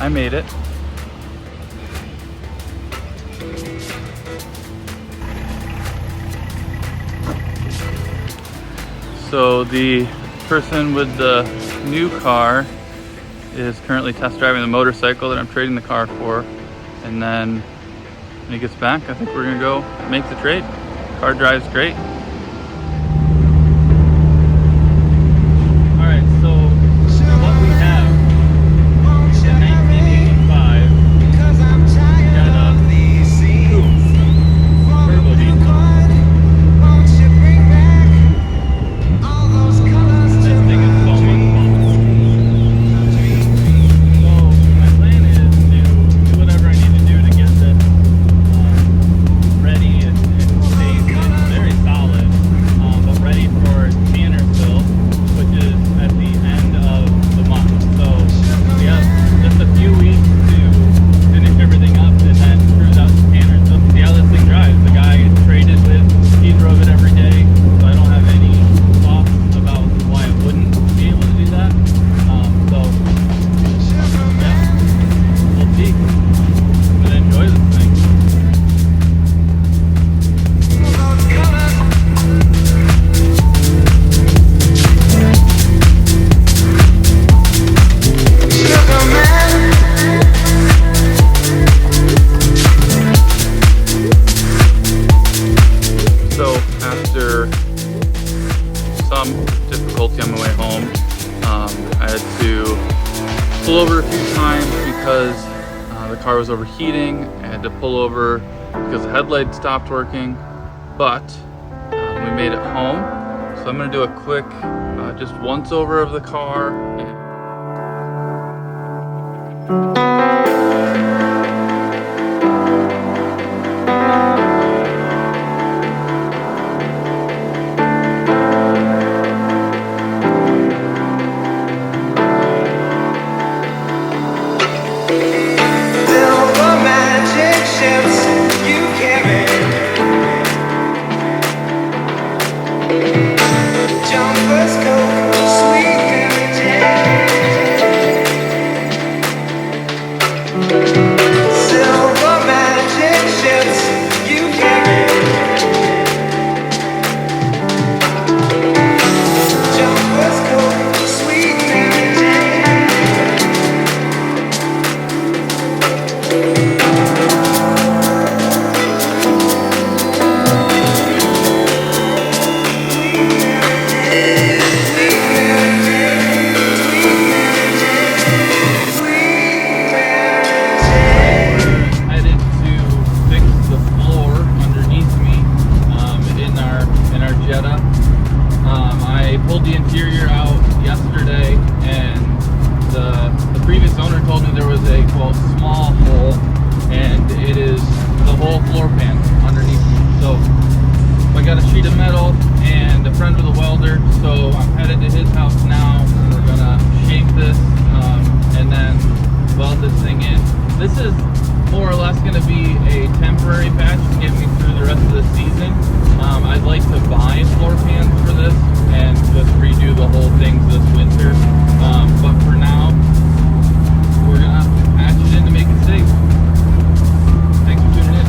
I made it. So the person with the new car is currently test driving the motorcycle that I'm trading the car for. And then when he gets back, I think we're gonna go make the trade. Car drives great. All right, so what we have is a 1985 Jetta Coupe turbo diesel. This thing is so much fun. So my plan is to do whatever I need to do to get this ready and stay very solid, but ready for Tannersville, which is at the end of the month. So we have just a few weeks to finish everything up and then cruise out to Tannersville to see how this thing drives. The guy I traded with, he drove it every day, so I don't have any thoughts about why I wouldn't be able to do that. So yeah, we'll see. I'm gonna enjoy this thing. So after some difficulty on my way home, I had to pull over a few times because the car was overheating. I had to pull over because the headlight stopped working, but we made it home. So I'm gonna do a quick just once over of the car. Jetta. I pulled the interior out yesterday, and the previous owner told me there was a quote small hole, and it is the whole floor pan underneath me. So I got a sheet of metal and a friend with a welder, so I'm headed to his house now. We're gonna shape this and then weld this thing in. This is more or less going to be a temporary patch to get me through the rest of the season. I'd like to buy floor pans for this and just redo the whole thing this winter. But for now, we're going to patch it in to make it safe. Thanks for tuning in.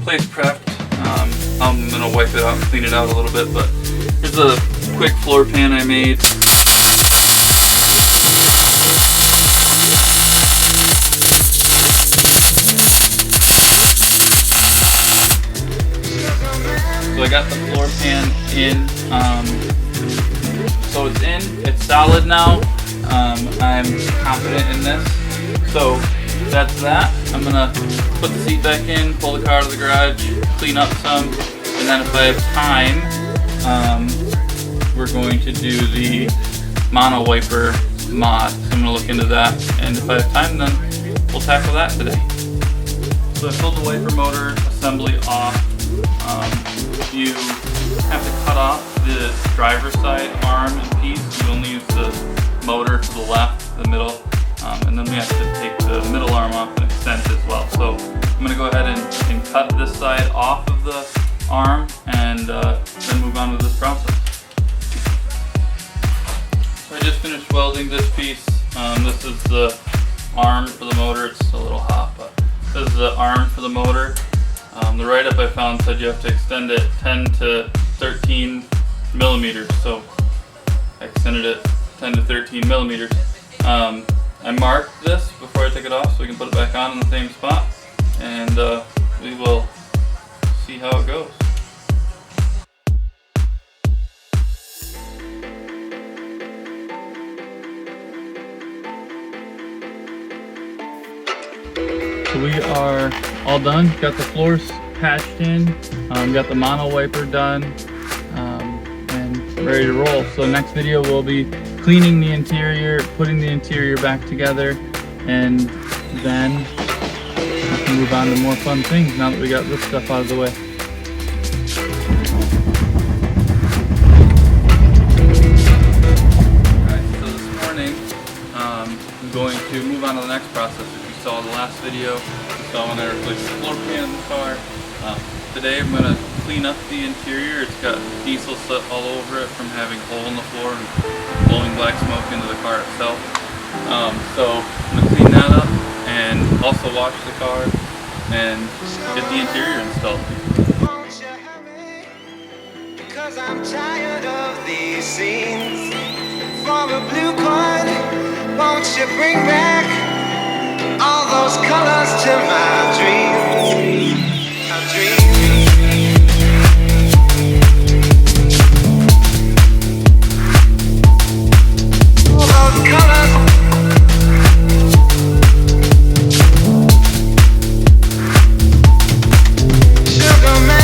Place prepped. I'm gonna wipe it out and clean it out a little bit, but here's a quick floor pan I made. I got the floor pan in. So it's in. It's solid now. I'm confident in this. So that's that. I'm gonna put the seat back in, pull the car out of the garage, clean up some, and then if I have time, we're going to do the mono wiper mod. So I'm gonna look into that, and if I have time, then we'll tackle that today. So I pulled the wiper motor assembly off. You have to cut off the driver's side arm and piece. You only use the motor to the left, the middle, and then we have to take the middle arm off and extend it as well. So I'm going to go ahead and cut this side off of the arm and then move on with this process. So I just finished welding this piece. This is the arm for the motor. It's a little hot, but this is the arm for the motor. The write-up I found said you have to extend it 10 to 13 millimeters, so I extended it 10 to 13 millimeters. I marked this before I took it off so we can put it back on in the same spot, and we will see how it goes. So we are all done. Got the floors patched in, got the mono wiper done, and ready to roll. So next video we'll be cleaning the interior, putting the interior back together, and then we can move on to more fun things now that we got this stuff out of the way. Alright, so this morning I'm going to move on to the next process. If you saw the last video, you saw when I replaced the floor pan in the car. Today I'm going to clean up the interior. It's got diesel soot all over it from having a hole in the floor and blowing black smoke into the car itself. So I'm going to clean that up and also wash the car and get the interior installed. Won't you hurry? Because I'm tired of these scenes. For a blue coin, won't you bring back all those colors to my dreams? A dream. All those colors. Sugar man.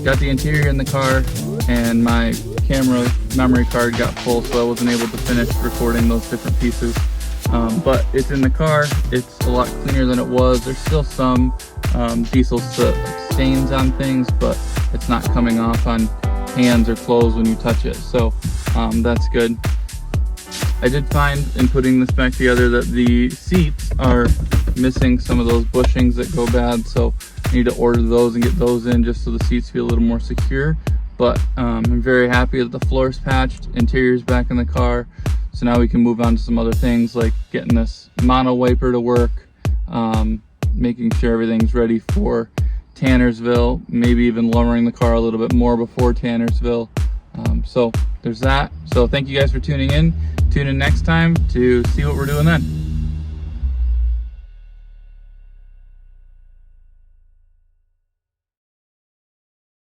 got the interior in the car, and my camera memory card got full, so I wasn't able to finish recording those different pieces. But it's in the car. It's a lot cleaner than it was. There's still some diesel stains on things, but it's not coming off on hands or clothes when you touch it, so that's good. I did find in putting this back together that the seats are missing some of those bushings that go bad, so I need to order those and get those in just so the seats feel a little more secure. But I'm very happy that the floor's patched, interior's back in the car, so now we can move on to some other things like getting this mono wiper to work, making sure everything's ready for Tannersville, maybe even lowering the car a little bit more before Tannersville. So there's that. So thank you guys for tuning in. Tune in next time to see what we're doing then.